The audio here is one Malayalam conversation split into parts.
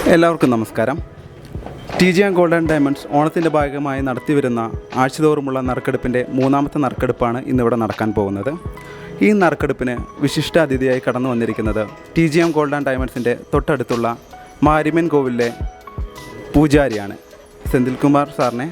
എല്ലാവർക്കും നമസ്കാരം. TGM ഗോൾഡൻ ഡയമണ്ട്സ് ഓണത്തിൻ്റെ ഭാഗമായി നടത്തിവരുന്ന ആഴ്ചതോറുമുള്ള നറുക്കെടുപ്പിൻ്റെ മൂന്നാമത്തെ നറുക്കെടുപ്പാണ് ഇന്നിവിടെ നടക്കാൻ പോകുന്നത്. ഈ നറുക്കെടുപ്പിന് വിശിഷ്ട അതിഥിയായി കടന്നു വന്നിരിക്കുന്നത് TGM ഗോൾഡൻ ഡയമണ്ട്സിൻ്റെ തൊട്ടടുത്തുള്ള മാരിമൻ കോവിലിലെ പൂജാരിയാണ്. സെന്തിൽകുമാർ സാറിനെ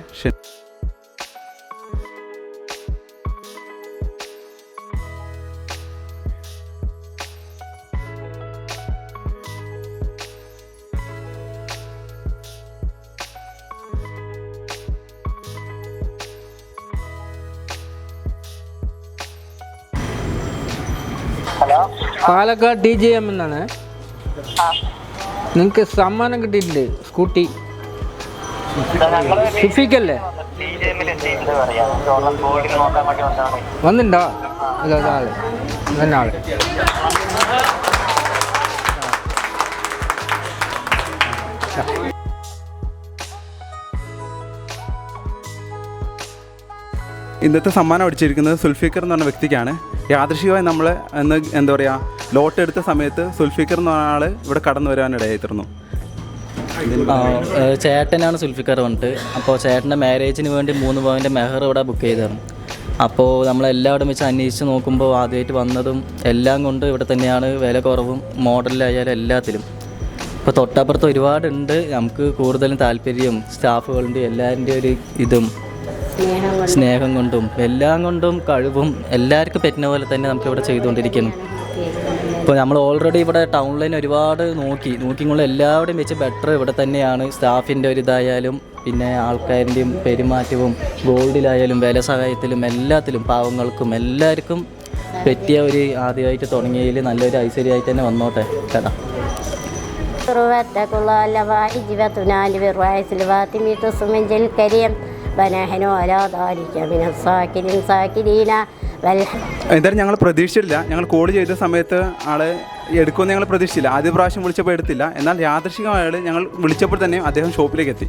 പാലക്കാട് TGM എന്നാണ്. നിങ്ങൾക്ക് സമ്മാനം കിട്ടിയിട്ടുണ്ട്, സ്കൂട്ടി സ്വിഫിക്കല്ലേ വന്നിട്ടുണ്ടോ? ആള് എന്നാള് ഇന്നത്തെ സമ്മാനം അടിച്ചിരിക്കുന്നത് സുൽഫിക്കർ എന്ന് പറഞ്ഞ വ്യക്തിക്കാണ്. യാദൃശികമായി നമ്മൾ എന്താ പറയുക, ലോട്ട് എടുത്ത സമയത്ത് സുൽഫിക്കർ എന്ന് പറഞ്ഞ ആൾ ഇവിടെ കടന്നു വരാനിടയായി തീർന്നു. ചേട്ടനാണ് സുൽഫിക്കർ വന്നിട്ട്. അപ്പോൾ ചേട്ടൻ്റെ മാരേജിന് വേണ്ടി 3 പവൻ്റെ മെഹർ ഇവിടെ ബുക്ക് ചെയ്തിരുന്നു. അപ്പോൾ നമ്മളെല്ലാവരും വെച്ച് അന്വേഷിച്ച് നോക്കുമ്പോൾ ആദ്യമായിട്ട് വന്നതും എല്ലാം കൊണ്ട് ഇവിടെ തന്നെയാണ്. വില കുറവും മോഡലിലായാലും എല്ലാത്തിലും. ഇപ്പോൾ തൊട്ടപ്പുറത്ത് ഒരുപാടുണ്ട്. നമുക്ക് കൂടുതലും താല്പര്യം സ്റ്റാഫുകളുണ്ട്, എല്ലാവരുടെയും ഒരു ഇതും സ്നേഹം കൊണ്ടും എല്ലാം കൊണ്ടും കഴിവും എല്ലാവർക്കും പറ്റുന്ന പോലെ തന്നെ നമുക്കിവിടെ ചെയ്തുകൊണ്ടിരിക്കുന്നു. ഇപ്പോൾ നമ്മൾ ഓൾറെഡി ഇവിടെ ടൗണിൽ ഒരുപാട് നോക്കിക്കൊണ്ട് എല്ലാവരുടെയും വെച്ച് ബെറ്റർ ഇവിടെ തന്നെയാണ്. സ്റ്റാഫിൻ്റെ ഒരു ഇതായാലും പിന്നെ ആൾക്കാരിൻ്റെയും പെരുമാറ്റവും ഗോൾഡിലായാലും വില സഹായത്തിലും എല്ലാത്തിലും പാവങ്ങൾക്കും എല്ലാവർക്കും പറ്റിയ ഒരു ആദ്യമായിട്ട് തുടങ്ങിയതിൽ നല്ലൊരു ഐശ്വര്യമായിട്ട് തന്നെ വന്നോട്ടെ ചേട്ടാ. എന്തായാലും ഞങ്ങൾ പ്രതീക്ഷിച്ചില്ല. ഞങ്ങൾ കോൾ ചെയ്ത സമയത്ത് ആള് എടുക്കുമെന്ന് ഞങ്ങൾ പ്രതീക്ഷിച്ചില്ല. ആദ്യ പ്രാവശ്യം വിളിച്ചപ്പോൾ എടുത്തില്ല. എന്നാൽ യാദൃശികമായ ഞങ്ങൾ വിളിച്ചപ്പോൾ തന്നെ അദ്ദേഹം ഷോപ്പിലേക്ക് എത്തി.